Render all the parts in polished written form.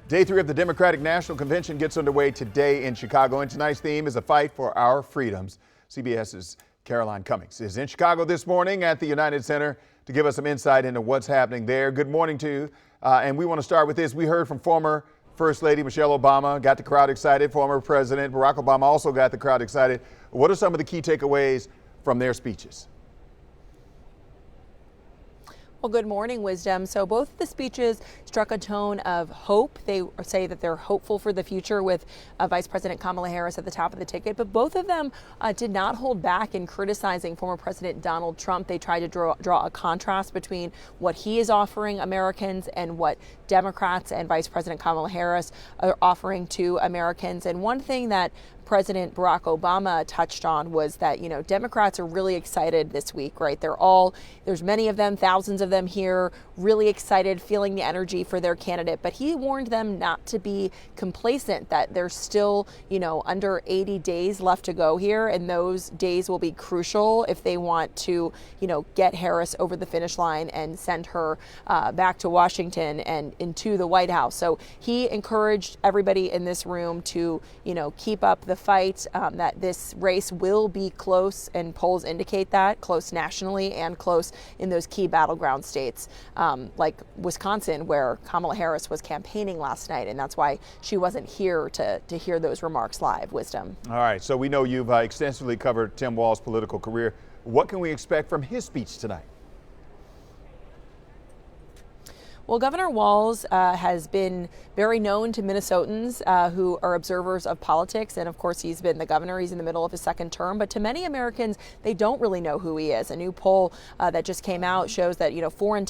Day 3 of the Democratic National Convention gets underway today in Chicago, and tonight's theme is a fight for our freedoms. CBS's Caroline Cummings is in Chicago this morning at the United Center to give us some insight into what's happening there. Good morning to you. And we want to start with this. We heard from former First Lady Michelle Obama, got the crowd excited. Former President Barack Obama also got the crowd excited. What are some of the key takeaways from their speeches? Well, good morning, Wisdom. So both of the speeches struck a tone of hope. They say that they're hopeful for the future with Vice President Kamala Harris at the top of the ticket. But both of them did not hold back in criticizing former President Donald Trump. They tried to draw a contrast between what he is offering Americans and what Democrats and Vice President Kamala Harris are offering to Americans. And one thing that President Barack Obama touched on was that, Democrats are really excited this week, right? There's many of them, thousands of them here, really excited, feeling the energy for their candidate. But he warned them not to be complacent, that there's still, under 80 days left to go here. And those days will be crucial if they want to, get Harris over the finish line and send her back to Washington and into the White House. So he encouraged everybody in this room to, keep up the fight, that this race will be close, and polls indicate that, close nationally and close in those key battleground states like Wisconsin, where Kamala Harris was campaigning last night, and that's why she wasn't here to hear those remarks live. Wisdom. All right, so we know you've extensively covered Tim Walz's political career. What can we expect from his speech tonight? Well, Governor Walz has been very known to Minnesotans who are observers of politics. And of course, he's been the governor. He's in the middle of his second term. But to many Americans, they don't really know who he is. A new poll that just came out shows that, 4 in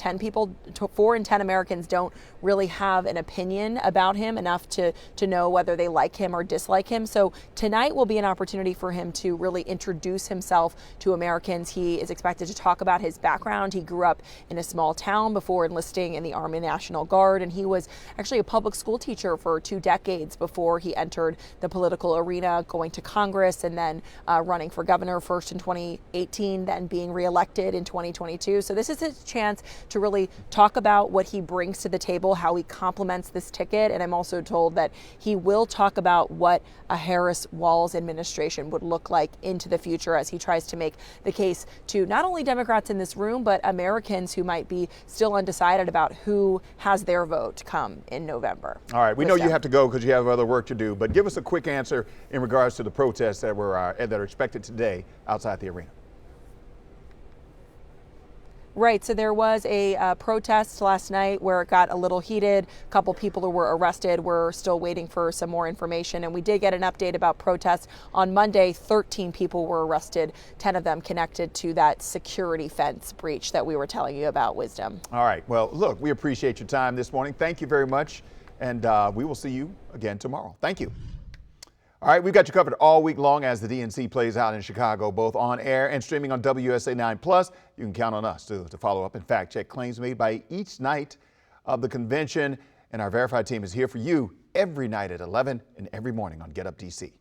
10 Americans don't really have an opinion about him, enough to know whether they like him or dislike him. So tonight will be an opportunity for him to really introduce himself to Americans. He is expected to talk about his background. He grew up in a small town before enlisting in the Army National Guard, and he was actually a public school teacher for 2 decades before he entered the political arena, going to Congress and then running for governor first in 2018, then being reelected in 2022. So this is his chance to really talk about what he brings to the table, how he complements this ticket. And I'm also told that he will talk about what a Harris-Walz administration would look like into the future as he tries to make the case to not only Democrats in this room, but Americans who might be still undecided about who has their vote come in November. All right, we know you have to go because you have other work to do, but give us a quick answer in regards to the protests that are expected today outside the arena. Right. So there was a protest last night where it got a little heated. A couple people who were arrested. We're still waiting for some more information. And we did get an update about protests. On Monday, 13 people were arrested, 10 of them connected to that security fence breach that we were telling you about, Wisdom. All right. Well, look, we appreciate your time this morning. Thank you very much. And we will see you again tomorrow. Thank you. All right, we've got you covered all week long as the DNC plays out in Chicago, both on air and streaming on WSA 9+. You can count on us to follow up and fact check claims made by each night of the convention. And our verified team is here for you every night at 11 and every morning on Get Up DC.